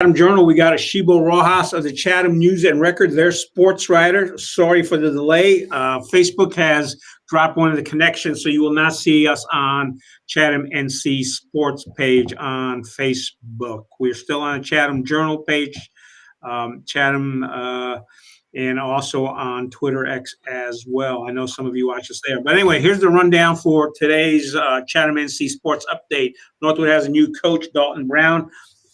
Chatham Journal, we got Asheebo Rojas of the Chatham News and Record, their sports writer. Sorry for the delay. Facebook has dropped one of the connections, so you will not see us on Chatham NC Sports page on Facebook. We're still on the Chatham Journal page, Chatham, and also on Twitter X as well. I know some of you watch us there. But anyway, here's the rundown for today's Chatham NC Sports update. Northwood has a new coach, Dalton Brown.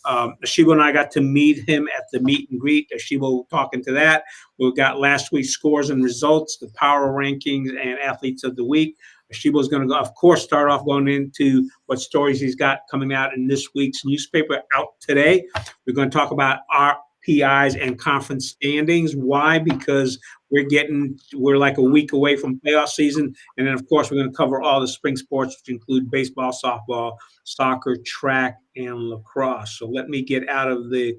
Asheebo and I got to meet him at the meet and greet. Asheebo talking to that. We got last week's scores and results, the power rankings, and athletes of the week. Asheebo is going to, of course, start off going into what stories he's got coming out in this week's newspaper out today. We're going to talk about our PIs and conference standings. Why? Because we're like a week away from playoff season. And then, of course, we're going to cover all the spring sports, which include baseball, softball, soccer, track, and lacrosse. So let me get out of the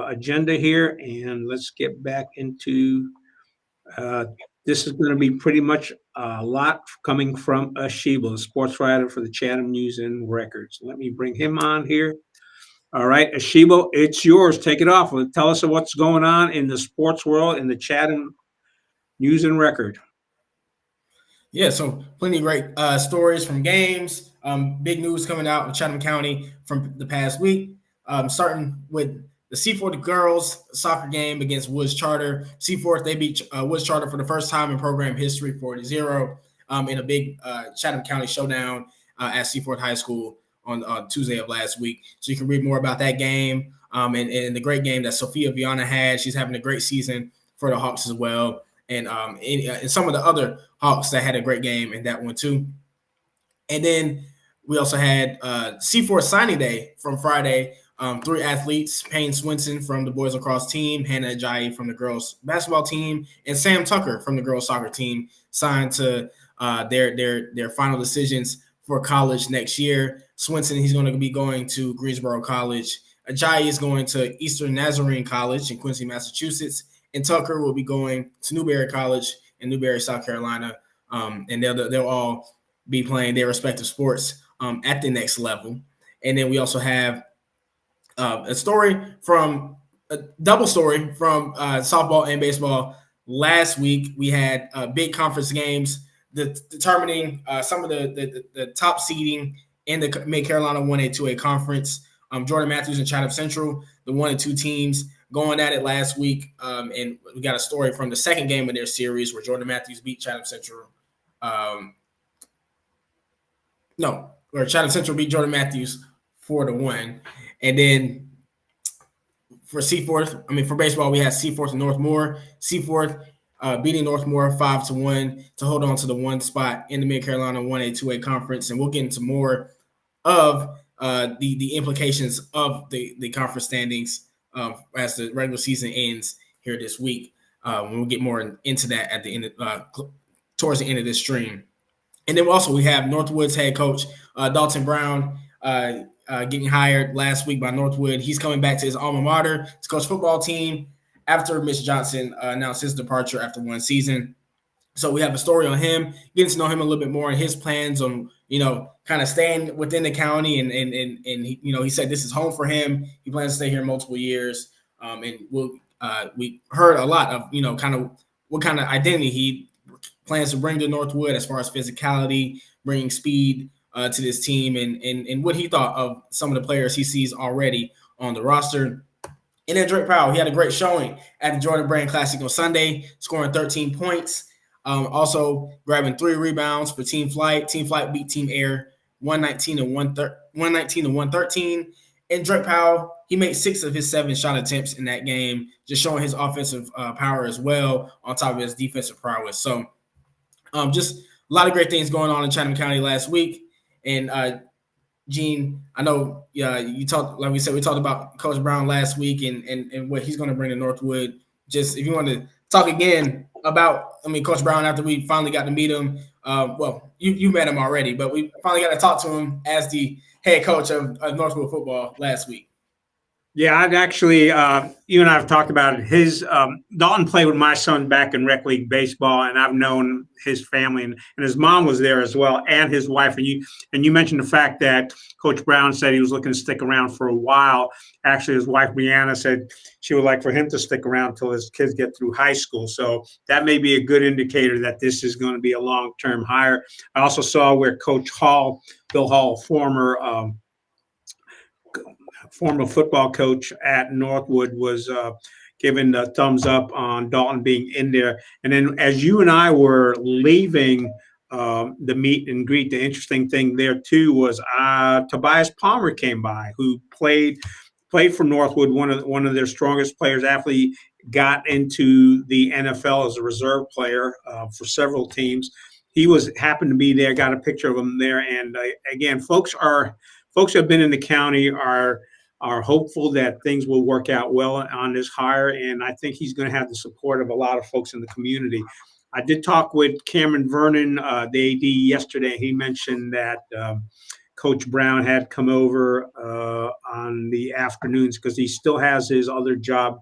agenda here, and let's get back into this is going to be pretty much a lot coming from Asheebo, the sports writer for the Chatham News and Record. So let me bring him on here. All right, Asheebo, it's yours. Take it off. Tell us what's going on in the sports world in the Chatham News and Record. Yeah, so plenty of great stories from games. Big news coming out of Chatham County from the past week. Starting with the Seaforth girls soccer game against Woods Charter. Seaforth, they beat Woods Charter for the first time in program history, 40-0, in a big Chatham County showdown at Seaforth High School on Tuesday of last week. So you can read more about that game and the great game that Sophia Viana had. She's having a great season for the Hawks as well. And some of the other Hawks that had a great game in that one too. And then we also had Seaforth signing day from Friday. 3 athletes, Payne Swinson from the boys lacrosse team, Hannah Ajayi from the girls basketball team, and Sam Tucker from the girls soccer team signed to their final decisions for college next year. Swinson, he's going to be going to Greensboro College. Ajayi is going to Eastern Nazarene College in Quincy, Massachusetts. And Tucker will be going to Newberry College in Newberry, South Carolina. And they'll all be playing their respective sports at the next level. And then we also have a double story from softball and baseball. Last week, we had big conference games determining some of the top seeding in the Mid-Carolina 1A, 2A conference. Jordan Matthews and Chatham Central, the 1 and 2 teams, going at it last week. And we got a story from the second game of their series where Jordan Matthews beat Chatham Central. Where Chatham Central beat Jordan Matthews 4-1. And then for baseball, we had Seaforth and Northmore. Seaforth beating Northmore 5-1 to hold on to the 1 spot in the Mid-Carolina 1A, 2A conference. And we'll get into more of the implications of the conference standings as the regular season ends here this week. We'll get more into that at the end towards the end of this stream. And then we have Northwood's head coach, Dalton Brown, getting hired last week by Northwood. He's coming back to his alma mater, his coach football team, after Mitch Johnson announced his departure after 1 season. So we have a story on him, getting to know him a little bit more and his plans on, kind of staying within the county. And he said this is home for him. He plans to stay here multiple years. And we heard a lot of, kind of what kind of identity he plans to bring to Northwood as far as physicality, bringing speed to this team and what he thought of some of the players he sees already on the roster. And then Drake Powell, he had a great showing at the Jordan Brand Classic on Sunday, scoring 13 points. Also grabbing 3 rebounds for Team Flight. Team Flight beat Team Air 119-113. And Drake Powell, he made 6 of his 7 shot attempts in that game, just showing his offensive power as well on top of his defensive prowess. So just a lot of great things going on in Chatham County last week. And Gene, I know you talked, like we said, we talked about Coach Brown last week and what he's going to bring to Northwood. Just if you want to talk again about, Coach Brown, after we finally got to meet him. You met him already, but we finally got to talk to him as the head coach of Northwood football last week. Yeah, I've actually, you and I have talked about it. Dalton played with my son back in rec league baseball, and I've known his family, and his mom was there as well, and his wife. And you mentioned the fact that Coach Brown said he was looking to stick around for a while. Actually, his wife Brianna said she would like for him to stick around until his kids get through high school. So that may be a good indicator that this is going to be a long-term hire. I also saw where Coach Hall, Bill Hall, former football coach at Northwood, was giving the thumbs up on Dalton being in there. And then as you and I were leaving the meet and greet, the interesting thing there too was Tobias Palmer came by, who played for Northwood, one of their strongest players, actually got into the NFL as a reserve player for several teams. He happened to be there, got a picture of him there. And again, folks who have been in the county are hopeful that things will work out well on this hire, and I think he's going to have the support of a lot of folks in the community. I did talk with Cameron Vernon, the AD, yesterday. He mentioned that Coach Brown had come over on the afternoons because he still has his other job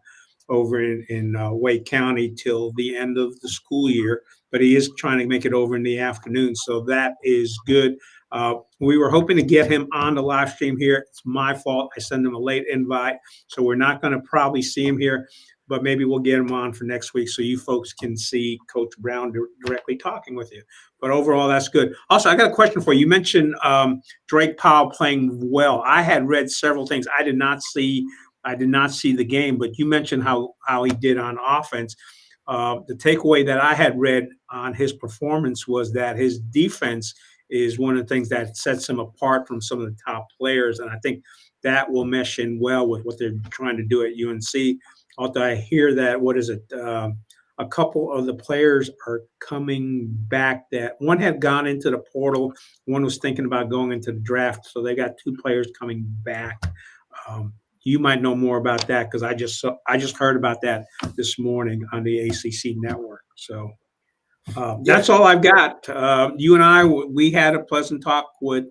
over in Wake County till the end of the school year, but he is trying to make it over in the afternoon, so that is good. We were hoping to get him on the live stream here. It's my fault. I sent him a late invite, so we're not going to probably see him here, but maybe we'll get him on for next week so you folks can see Coach Brown directly talking with you. But overall, that's good. Also, I got a question for you. You mentioned Drake Powell playing well. I had read several things. I did not see the game, but you mentioned how he did on offense. The takeaway that I had read on his performance was that his defense is one of the things that sets him apart from some of the top players. And I think that will mesh in well with what they're trying to do at UNC. Although I hear that, a couple of the players are coming back. That one had gone into the portal, one was thinking about going into the draft. So they got two players coming back. You might know more about that because I just heard about that this morning on the ACC network. So that's all I've got. You and I, we had a pleasant talk with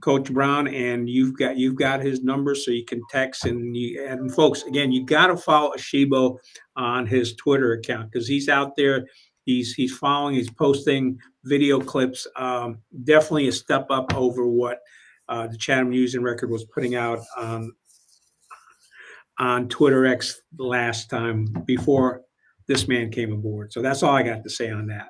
Coach Brown, and you've got his number, so you can text. And folks, again, you got to follow Asheebo on his Twitter account because he's out there. He's following. He's posting video clips. Definitely a step up over what the Chatham News and Record was putting out on Twitter X the last time before this man came aboard. So that's all I got to say on that.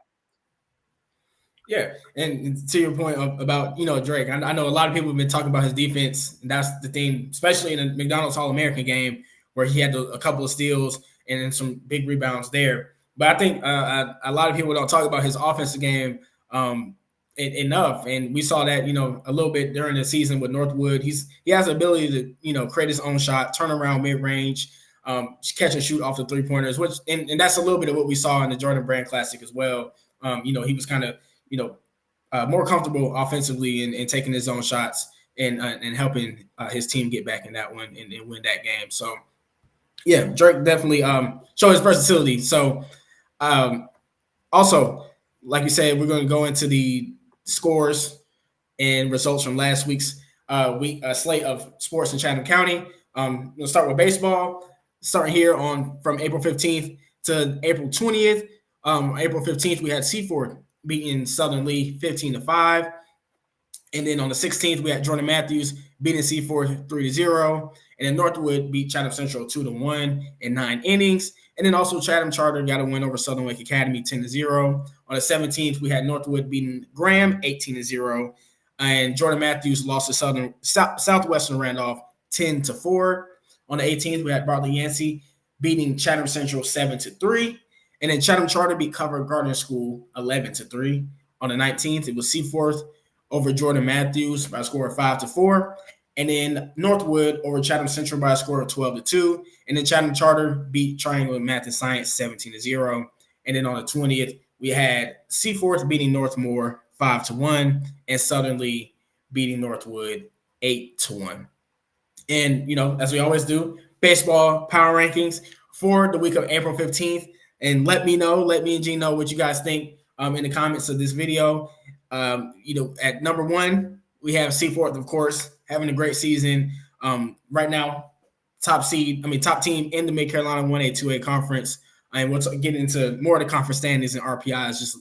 Yeah, and to your point about Drake, I know a lot of people have been talking about his defense. And that's the thing, especially in the McDonald's All-American game where he had a couple of steals and then some big rebounds there. But I think a lot of people don't talk about his offensive game enough, and we saw that a little bit during the season with Northwood. He has the ability to create his own shot, turn around mid range, catch and shoot off the 3-pointers, which and that's a little bit of what we saw in the Jordan Brand Classic as well. He was kind of more comfortable offensively and taking his own shots and helping his team get back in that one and win that game. So, yeah, Drake definitely showed his versatility. So, also, like you said, we're going to go into the scores and results from last week's slate of sports in Chatham County. We'll start with baseball, starting here from April 15th to April 20th. April 15th, we had Seaford beating Southern Lee 15-5. And then on the 16th, we had Jordan Matthews beating Seaford 3-0. And then Northwood beat Chatham Central 2-1 in 9 innings. And then also Chatham Charter got a win over Southern Lake Academy 10-0. On the 17th, we had Northwood beating Graham 18-0. And Jordan Matthews lost to Southwestern Randolph 10-4. On the 18th, we had Bartley Yancey beating Chatham Central 7-3. And then Chatham Charter beat Cover Gardner School 11-3. On the 19th, it was Seaforth over Jordan Matthews by a score of 5-4. And then Northwood over Chatham Central by a score of 12-2. And then Chatham Charter beat Triangle Math and Science 17-0. And then on the 20th, we had Seaforth beating Northmore 5-1 and Southern Lee beating Northwood 8-1. And, as we always do, baseball power rankings for the week of April 15th. And let me and Gene know what you guys think in the comments of this video. At number 1, we have Seaforth, of course, having a great season. Right now, top team in the Mid Carolina 1A 2A conference. And we'll get into more of the conference standings and RPIs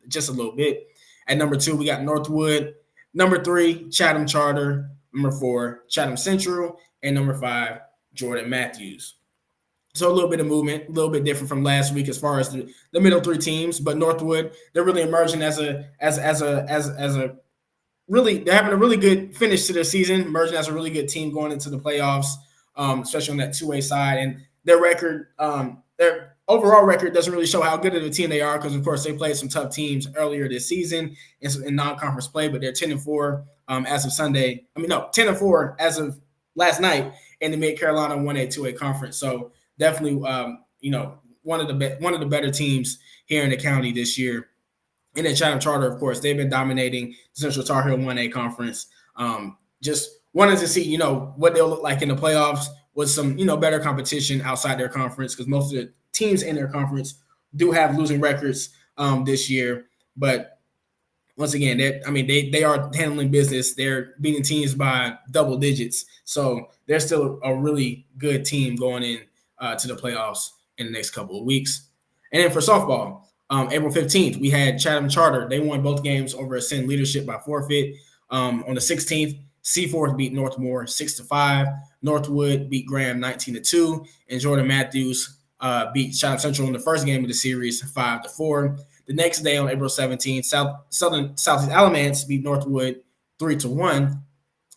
just a little bit. At number 2, we got Northwood. Number 3, Chatham Charter. Number 4, Chatham Central. And number 5, Jordan Matthews. So a little bit of movement, a little bit different from last week as far as the middle 3 teams. But Northwood, they're really emerging they're having a really good finish to their season, emerging as a really good team going into the playoffs, especially on that 2A side. And their record, their overall record doesn't really show how good of a team they are because, of course, they played some tough teams earlier this season in non-conference play, but they're 10-4 as of Sunday. 10-4 as of last night in the Mid Carolina 1A 2A conference. So definitely, one of the better teams here in the county this year. And then Chatham Charter, of course, they've been dominating the Central Tar Heel 1A conference. Just wanted to see, what they'll look like in the playoffs with some, better competition outside their conference because most of the teams in their conference do have losing records this year. But once again, they are handling business. They're beating teams by double digits. So they're still a really good team going in to the playoffs in the next couple of weeks. And then for softball, April 15th, we had Chatham Charter. They won both games over Ascend Leadership by forfeit. On the 16th, Seaforth beat Northmore 6-5. Northwood beat Graham 19-2. And Jordan Matthews beat Chatham Central in the first game of the series 5-4. The next day on April 17th, Southeast Alamance beat Northwood 3-1.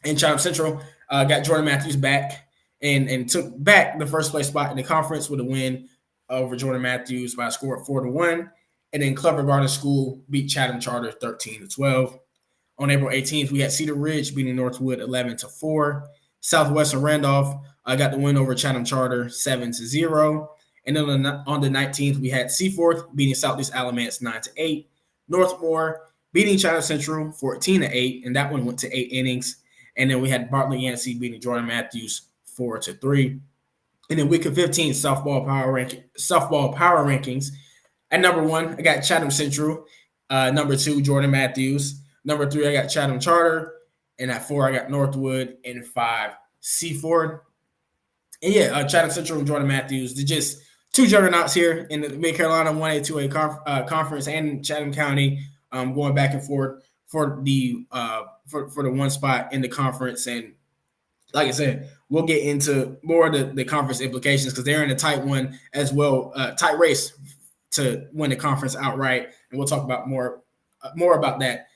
And Chatham Central got Jordan Matthews back and took back the first place spot in the conference with a win over Jordan Matthews by a score of 4-1. And then Clever Garden School beat Chatham Charter 13-12. On April 18th, we had Cedar Ridge beating Northwood 11-4. Southwestern Randolph got the win over Chatham Charter 7-0. And then on the 19th, we had Seaforth beating Southeast Alamance 9-8. Northmore beating Chatham Central 14-8, and that one went to 8 innings. And then we had Bartlett Yancey beating Jordan Matthews 4-3. And then week of 15, softball power rankings. At number 1, I got Chatham Central. Number 2, Jordan Matthews. Number 3, I got Chatham Charter. And at 4, I got Northwood. And 5, Seaforth. And Chatham Central and Jordan Matthews. They're just two juggernauts here in the Mid Carolina 1A 2A conference and Chatham County, going back and forth for the one spot in the conference. And like I said, we'll get into more of the conference implications because they're in a tight one as well, tight race to win the conference outright. And we'll talk about more about that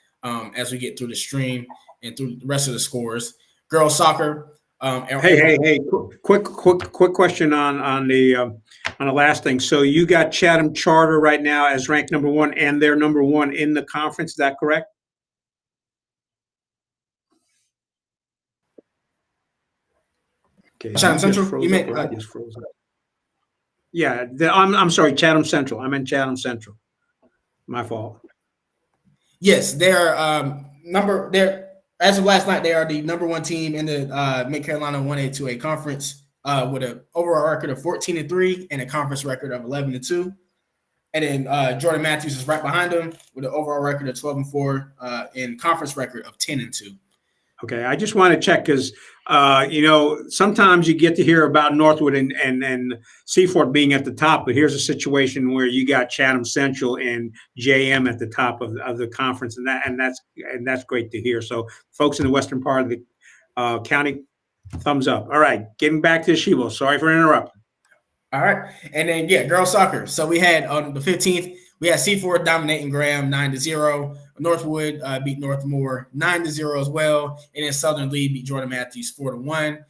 as we get through the stream and through the rest of the scores. Girls soccer. Hey! Quick question on the last thing. So you got Chatham Charter right now as ranked number 1, and they're number 1 in the conference. Is that correct? Okay. Chatham Central. You meant I just froze up. Yeah, I'm sorry, Chatham Central. I meant Chatham Central. My fault. Yes, they're as of last night, they are the number 1 team in the Mid Carolina 1A 2A conference with an overall record of 14-3 and a conference record of 11-2. And then Jordan Matthews is right behind them with an overall record of 12-4 and conference record of 10-2. Okay, I just want to check because sometimes you get to hear about Northwood and Seaforth being at the top, but here's a situation where you got Chatham Central and JM at the top of the conference, and that's great to hear. So, folks in the western part of the county, thumbs up. All right, getting back to Asheebo. Sorry for interrupting. All right, and then girls soccer. So we had on the 15th, we had Seaforth dominating Graham 9-0. Northwood beat Northmore 9-0 as well. And then Southern Lee beat Jordan Matthews 4-1.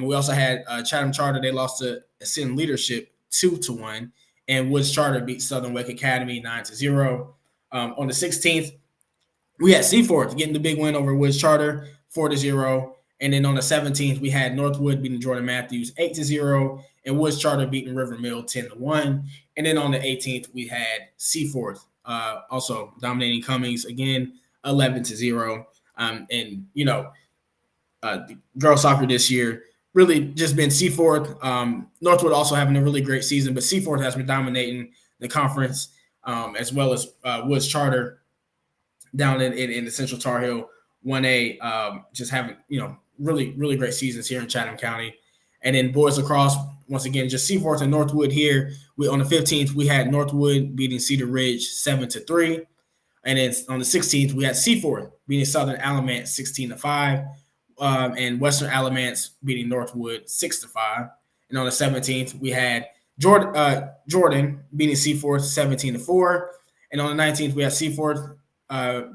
We also had Chatham Charter. They lost to Ascend Leadership 2-1. And Woods Charter beat Southern Wake Academy 9-0. On the 16th, we had Seaforth getting the big win over Woods Charter 4-0. And then on the 17th, we had Northwood beating Jordan Matthews 8-0. And Woods Charter beating River Mill 10-1. And then on the 18th, we had Seaforth also dominating Cummings again 11-0. The girls soccer this year really just been Seaforth. Northwood also having a really great season, but Seaforth has been dominating the conference as well as Woods Charter down in the Central Tar Heel 1A, just having really, really great seasons here in Chatham County. And then boys lacrosse, once again, just Seaforth and Northwood here. On the 15th, we had Northwood beating Cedar Ridge 7-3. And then on the 16th, we had Seaforth beating Southern Alamance 16-5. And Western Alamance beating Northwood 6-5. And on the 17th, we had Jordan beating Seaforth 17-4. And on the 19th, we had Seaforth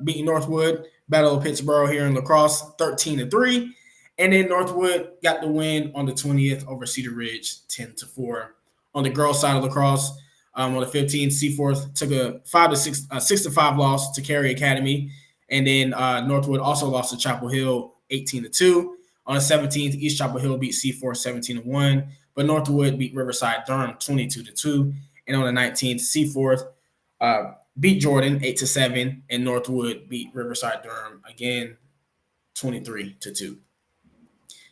beating Northwood, Battle of Pittsburgh here in lacrosse 13-3. And then Northwood got the win on the 20th over Cedar Ridge 10-4. On the girls' side of lacrosse, on the 15th, Seaforth took a 6-5 loss to Cary Academy. And then Northwood also lost to Chapel Hill 18-2. On the 17th, East Chapel Hill beat Seaforth 17-1. But Northwood beat Riverside Durham 22-2. And on the 19th, Seaforth beat Jordan 8-7. And Northwood beat Riverside Durham again 23-2.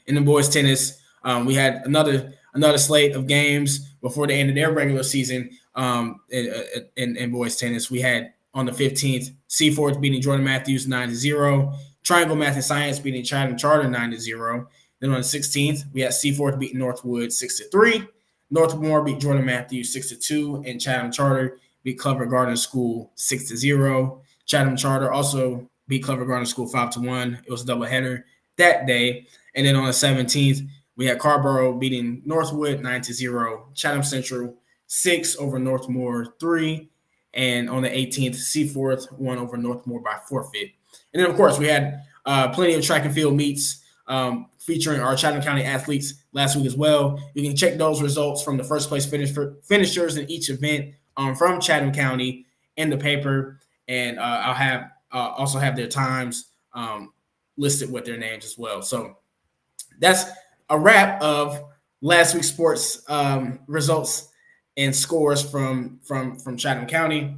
In the boys tennis, we had another slate of games before the end of their regular season. In boys tennis, we had on the 15th, Seaforth beating Jordan Matthews 9-0. Triangle Math and Science beating Chatham Charter 9-0. Then on the 16th, we had Seaforth beating Northwood 6-3. Northmore beat Jordan Matthews 6-2, and Chatham Charter beat Clever Garden School 6-0. Chatham Charter also beat Clever Garden School 5-1. It was a doubleheader that day. And then on the 17th, we had Carborough beating Northwood 9-0. Chatham Central 6 over Northmore 3. And on the 18th, Seaforth won over Northmore by forfeit. And then, of course, we had plenty of track and field meets featuring our Chatham County athletes last week as well. You can check those results from the first place finishers in each event from Chatham County in the paper. And I'll also have their times listed with their names as well. So that's a wrap of last week's sports results and scores from Chatham County.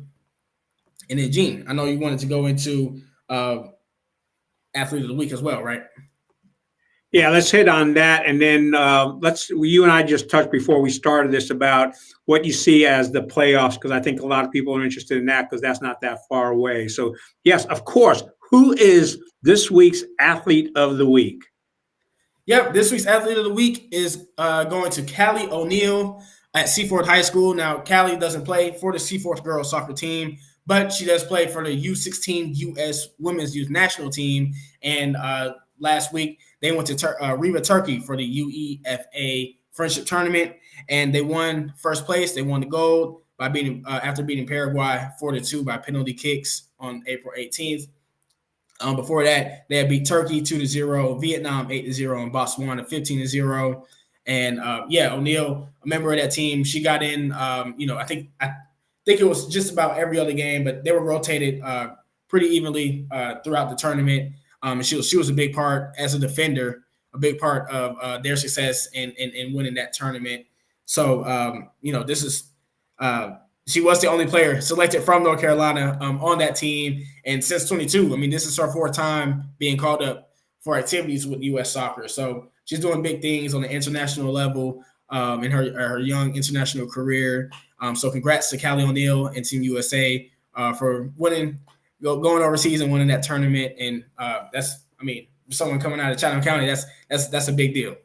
And then, Gene, I know you wanted to go into athlete of the week as well, right? Yeah, let's hit on that. And then you and I just touched before we started this about what you see as the playoffs, because I think a lot of people are interested in that because that's not that far away. So, yes, of course. Who is this week's athlete of the week? Yep, this week's athlete of the week is going to Callie O'Neill at Seaforth High School. Now, Callie doesn't play for the Seaforth girls soccer team, but she does play for the U16 U.S. Women's Youth National Team. And last week, they went to Riva, Turkey for the UEFA Friendship Tournament, and they won first place. They won the gold by after beating Paraguay 4-2 by penalty kicks on April 18th. Before that, they had beat Turkey 2-0, Vietnam 8-0, and Botswana 15-0. And O'Neill, a member of that team, she got in. I think it was just about every other game, but they were rotated pretty evenly throughout the tournament. And she was a big part as a defender, a big part of their success in winning that tournament. So this is. She was the only player selected from North Carolina on that team. And since 22, this is her fourth time being called up for activities with U.S. Soccer. So she's doing big things on the international level in her young international career. So congrats to Callie O'Neill and Team USA for winning, going overseas and winning that tournament. And someone coming out of Chatham County, that's a big deal.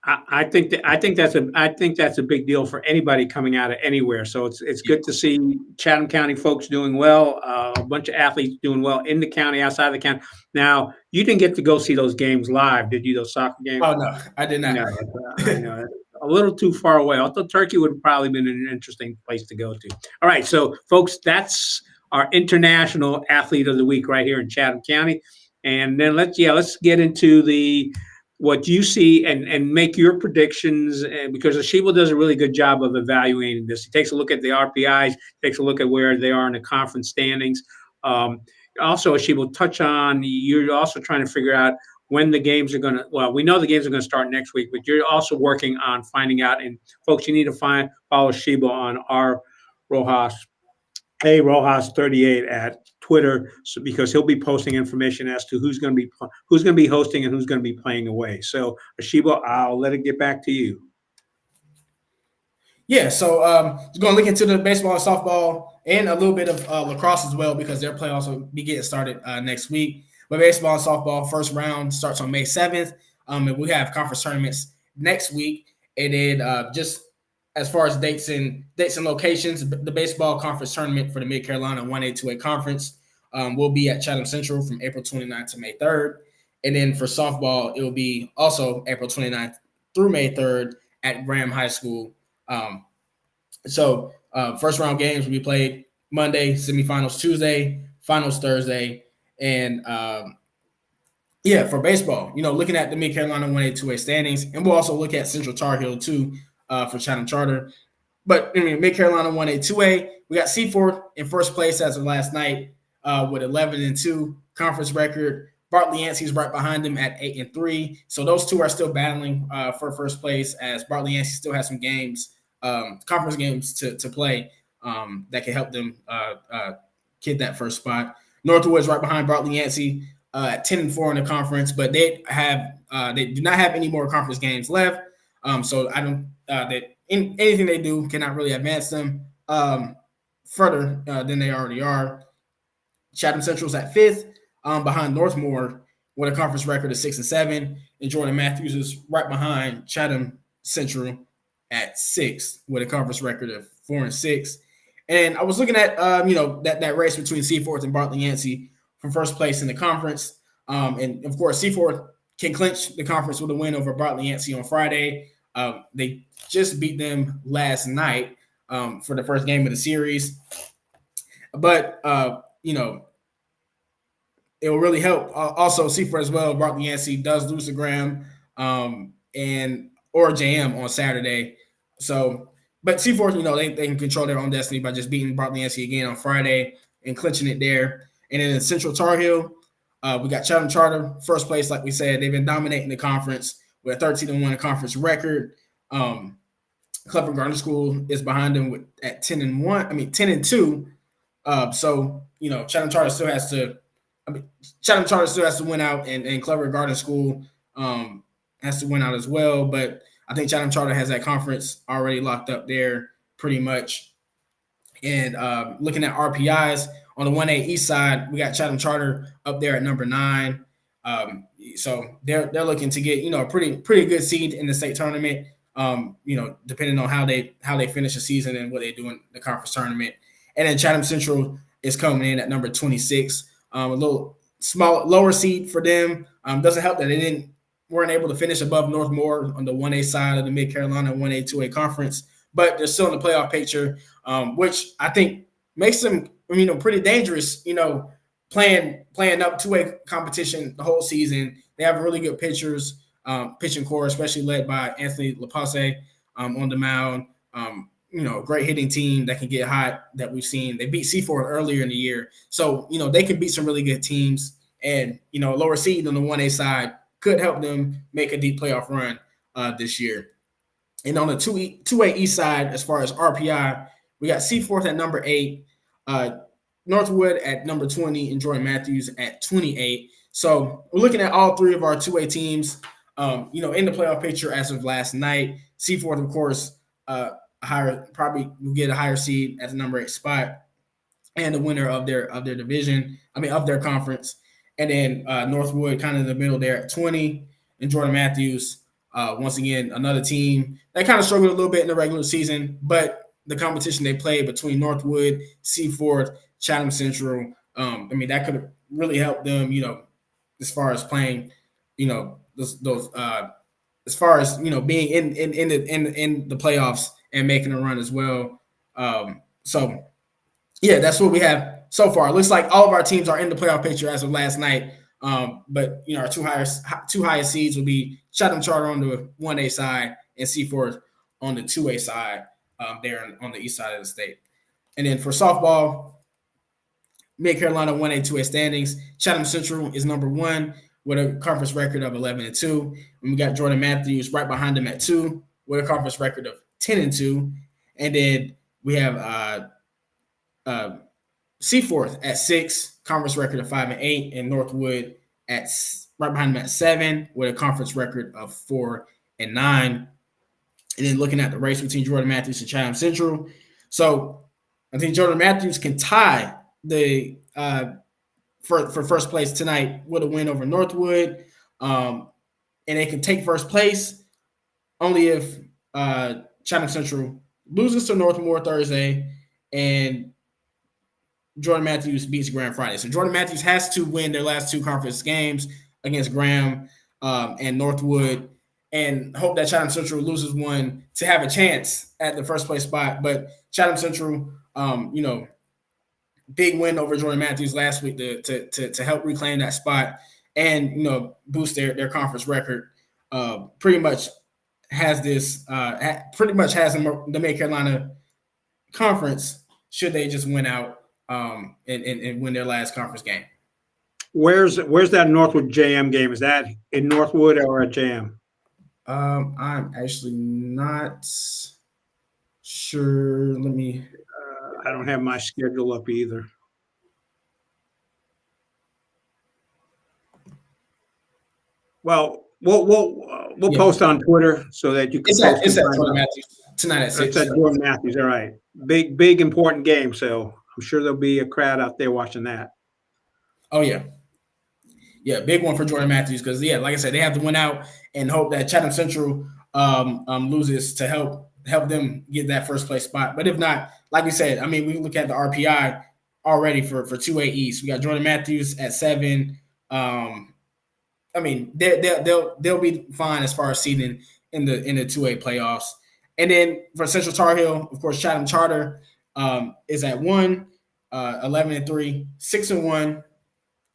I think that's a big deal for anybody coming out of anywhere. So it's good to see Chatham County folks doing well, a bunch of athletes doing well in the county, outside the county. Now, you didn't get to go see those games live, did you? Those soccer games? Oh no, I did not. No, I know a little too far away. I thought Turkey would have probably been an interesting place to go to. All right, so folks, that's our international athlete of the week right here in Chatham County. And then let's get into what you see and make your predictions, because Asheebo does a really good job of evaluating this. He takes a look at the RPIs, takes a look at where they are in the conference standings. Also, Asheebo, touch on, you're also trying to figure out when the games are going to, well, we know the games are going to start next week, but you're also working on finding out, and folks, you need to follow Asheebo on our Rojas 38 at Twitter, because he'll be posting information as to who's going to be hosting and who's going to be playing away. So, Asheebo, I'll let it get back to you. Yeah, so just going to look into the baseball and softball and a little bit of lacrosse as well, because their playoffs will be getting started next week. But baseball and softball, first round starts on May 7th. And we have conference tournaments next week. And then just as far as dates and locations, the baseball conference tournament for the Mid Carolina 1A 2A conference will be at Chatham Central from April 29th to May 3rd. And then for softball, it will be also April 29th through May 3rd at Graham High School. So first round games will be played Monday, semifinals Tuesday, finals Thursday. And for baseball, looking at the Mid Carolina 1A 2A standings, and we'll also look at Central Tar Heel too for Chatham Charter. But Mid Carolina 1A 2A, we got Seaforth in first place as of last night with 11-2 conference record. Bartley Yancey's right behind them at 8-3. So those two are still battling for first place, as Bartley Yancey still has some games, conference games to play that can help them get that first spot. Northwood's right behind Bartley Yancey at 10-4 in the conference, but they do not have any more conference games left. So I don't that anything they do cannot really advance them further than they already are. Chatham Central's at 5th, behind Northmore with a conference record of 6-7, and Jordan Matthews is right behind Chatham Central at 6th with a conference record of 4-6. And I was looking at that race between Seaforth and Bartley Yancey for first place in the conference, and of course Seaforth can clinch the conference with a win over Bartley Yancey on Friday. They just beat them last night for the first game of the series, but it will really help. Also, Seaforth as well. Bartley Yancey does lose to Graham or JM on Saturday. So, but Seaforth, they can control their own destiny by just beating Bartley Yancey again on Friday and clinching it there. And then in Central Tar Heel, we got Chatham Charter, first place, like we said. They've been dominating the conference with a 13-1 conference record. Cleveland Garden School is behind them at 10-2. So, Chatham Charter still has to win out, and Cleveland Garden School has to win out as well. But I think Chatham Charter has that conference already locked up there pretty much. And looking at RPIs on the 1A East side, we got Chatham Charter up there at number 9. So they're looking to get a pretty good seed in the state tournament. Depending on how they finish the season and what they do in the conference tournament. And then Chatham Central is coming in at number 26. A little lower seed for them. Doesn't help that they weren't able to finish above Northmore on the 1A side of the Mid Carolina 1A 2A conference, but they're still in the playoff picture, which I think makes them pretty dangerous. Playing up 2A competition the whole season. They have really good pitchers, pitching core, especially led by Anthony LaPace on the mound. Great hitting team that can get hot that we've seen. They beat Seaforth earlier in the year. So, they can beat some really good teams, and, lower seed on the 1A side could help them make a deep playoff run this year. And on the 2A East side, as far as RPI, we got Seaforth at number 8, Northwood at number 20, and Jordan Matthews at 28. So we're looking at all three of our 2A teams, in the playoff picture as of last night. Seaforth, of course, probably will get a higher seed at the number 8 spot, and the winner of their division, of their conference. And then Northwood kind of in the middle there at 20, and Jordan Matthews, once again, another team that kind of struggled a little bit in the regular season, but the competition they played between Northwood, Seaforth, Chatham Central, that could have really helped them, as far as playing, those as far as being in the playoffs and making a run as well. So yeah, that's what we have so far. It looks like all of our teams are in the playoff picture as of last night. But our two highest seeds will be Chatham Charter on the 1A side and Seaforth on the 2A side, there on the east side of the state. And then for softball, Mid Carolina 1A 2A standings, Chatham Central is number 1 with a conference record of 11-2. And we got Jordan Matthews right behind him at 2 with a conference record of 10-2. And then we have Seaforth at 6, conference record of 5-8, and Northwood at right behind him at 7 with a conference record of 4-9. And then looking at the race between Jordan Matthews and Chatham Central. So I think Jordan Matthews can tie the for first place tonight with a win over Northwood. and they can take first place only if Chatham Central loses to Northmore Thursday and Jordan Matthews beats Graham Friday. So Jordan Matthews has to win their last 2 conference games against Graham and Northwood, and hope that Chatham Central loses one to have a chance at the first place spot. But Chatham Central, big win over Jordan Matthews last week to help reclaim that spot and boost their conference record. Pretty much has the Mid Carolina Conference should they just win out and win their last conference game. Where's that Northwood JM game? Is that in Northwood or at JM? I'm actually not sure. Let me. I don't have my schedule up either. Well, we'll post on Twitter so that you can. It's at Jordan Matthews tonight at 6. It's at Jordan Matthews. All right, big important game. So I'm sure there'll be a crowd out there watching that. Oh yeah, big one for Jordan Matthews because like I said, they have to win out and hope that Chatham Central loses to help them get that first place spot. But if not, like you said, I mean, we look at the RPI already for 2A East. We got Jordan Matthews at 7. I mean, they'll be fine as far as seeding in the 2A playoffs. And then for Central Tar Heel, of course, Chatham Charter is at 1, 11-3, 6-1.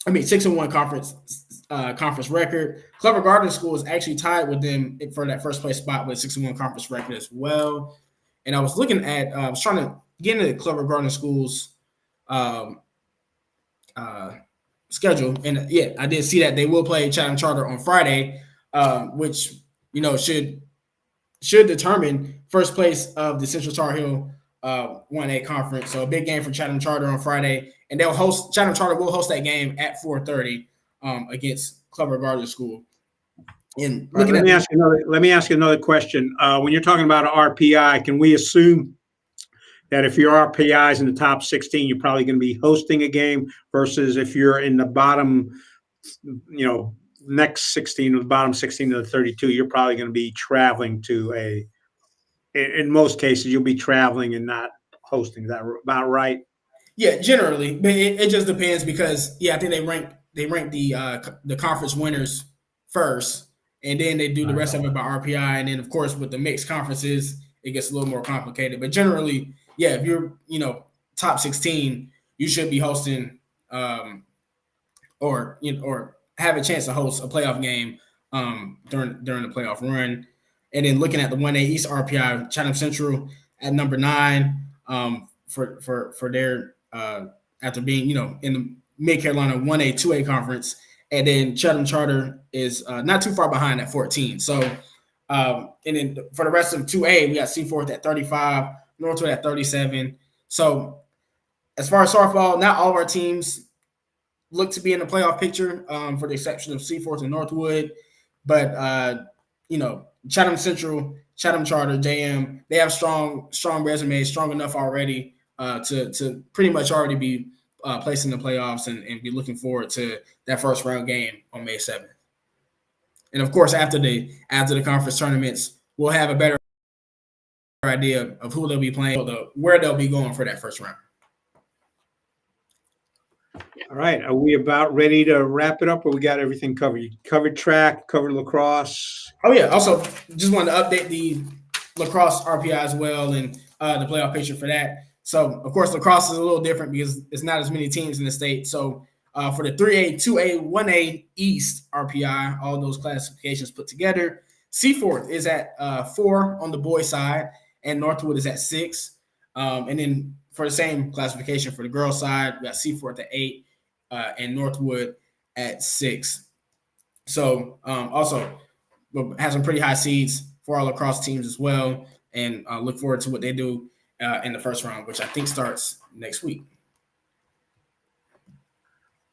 6-1 conference record. Clever Garden School is actually tied with them for that first place spot with 6-1 conference record as well. And I was looking at, I was trying to get into Clever Garden School's schedule, and I did see that they will play Chatham Charter on Friday, which should determine first place of the Central Tar Heel 1A conference. So a big game for Chatham Charter on Friday, and Chatham Charter will host that game at 4:30 against Clever Garden School. And let me ask you another question. When you're talking about an RPI, can we assume that if your RPI is in the top 16, you're probably going to be hosting a game versus if you're in the bottom, next 16 or the bottom 16 of the 32, you're probably going to be traveling to in most cases, you'll be traveling and not hosting. Is that about right? Yeah, generally, but it just depends because I think they rank the conference winners first, and then they do the rest of it by RPI, and then of course with the mixed conferences, it gets a little more complicated. But generally, if you're top 16, you should be hosting or have a chance to host a playoff game during the playoff run. And then looking at the 1A East RPI, Chatham Central at number 9 for their after being in the Mid Carolina 1A 2A conference, and then Chatham Charter is not too far behind at 14. So and then for the rest of 2A, we got Seaforth at 35, Northwood at 37. So as far as softball, not all of our teams look to be in the playoff picture, for the exception of Seaforth and Northwood, but Chatham Central, Chatham Charter, JM, they have strong resumes, strong enough already to pretty much already be placed in the playoffs and be looking forward to that first round game on May 7th. And of course, after the conference tournaments, we'll have a better idea of who they'll be playing, where they'll be going for that first round. All right. Are we about ready to wrap it up, or we got everything covered? You covered track, covered lacrosse. Oh, yeah. Also, just wanted to update the lacrosse RPI as well and the playoff picture for that. So, of course, lacrosse is a little different because it's not as many teams in the state. So, for the 3A, 2A, 1A East RPI, all those classifications put together, Seaforth is at 4 on the boys' side, and Northwood is at 6. And then for the same classification for the girls' side, we got Seaforth at 8 and Northwood at 6. So also we'll have some pretty high seeds for our lacrosse teams as well, and look forward to what they do in the first round, which I think starts next week.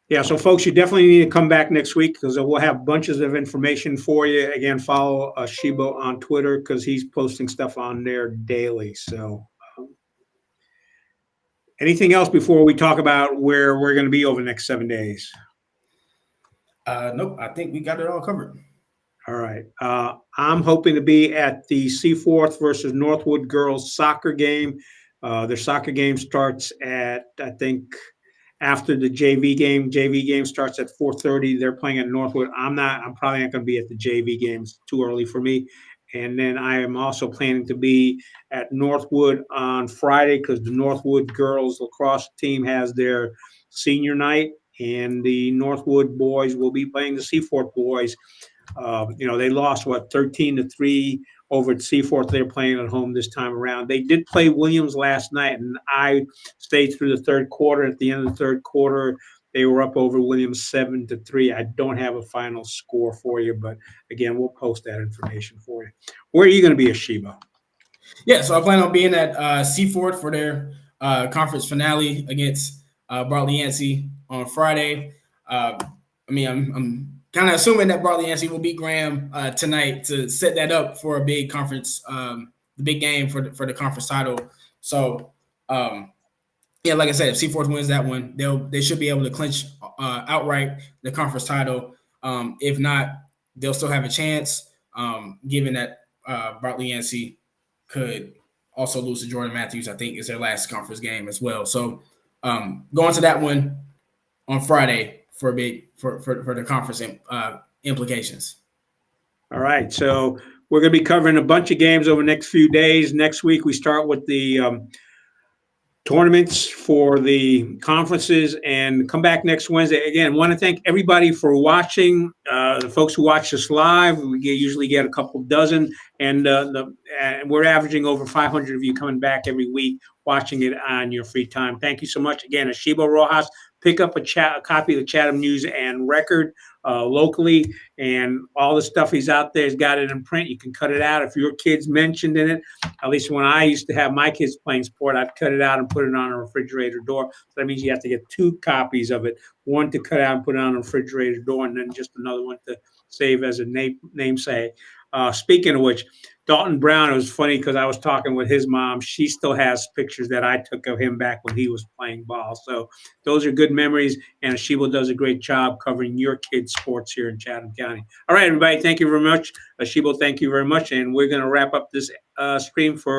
Yeah, so folks, you definitely need to come back next week because we'll have bunches of information for you. Again, follow Asheebo on Twitter because he's posting stuff on there daily. So anything else before we talk about where we're going to be over the next 7 days? Nope, I think we got it all covered. All right. I'm hoping to be at the Seaforth versus Northwood girls soccer game. Their soccer game starts at, I think, after the JV game. JV game starts at 4:30. They're playing at Northwood. I'm not. I'm probably not going to be at the JV games. Too early for me. And then I am also planning to be at Northwood on Friday because the Northwood girls lacrosse team has their senior night, and the Northwood boys will be playing the Seaforth boys. They lost 13-3 over at Seaforth. They're playing at home this time around. They did play Williams last night, and I stayed through the third quarter. At the end of the third quarter, they were up over Williams 7-3. I don't have a final score for you, but again, we'll post that information for you. Where are you going to be, Asheebo? Yeah, so I plan on being at Seaforth for their conference finale against Bartley Yancey on Friday. I'm kind of assuming that Bartley Yancey will beat Graham tonight to set that up for a big conference, the big game for the conference title. So, like I said, if Seaforth wins that one, they should be able to clinch outright the conference title. If not, they'll still have a chance, given that Bartley Yancey could also lose to Jordan Matthews. I think is their last conference game as well. So, going to that one on Friday for the conference implications. All right, so we're going to be covering a bunch of games over the next few days. Next week, we start with the tournaments for the conferences and come back next Wednesday. Again, want to thank everybody for watching. The folks who watch us live, we usually get a couple dozen, and we're averaging over 500 of you coming back every week watching it on your free time. Thank you so much. Again, Asheebo Rojas. Pick up a copy of the Chatham News and Record locally, and all the stuff he's out there. He's got it in print. You can cut it out if your kid's mentioned in it. At least when I used to have my kids playing sport, I'd cut it out and put it on a refrigerator door. So that means you have to get 2 copies of it, one to cut out and put it on a refrigerator door, and then just another one to save as a namesake. Speaking of which, Dalton Brown, it was funny because I was talking with his mom. She still has pictures that I took of him back when he was playing ball. So those are good memories, and Asheebo does a great job covering your kids' sports here in Chatham County. All right, everybody, thank you very much. Asheebo, thank you very much, and we're going to wrap up this stream for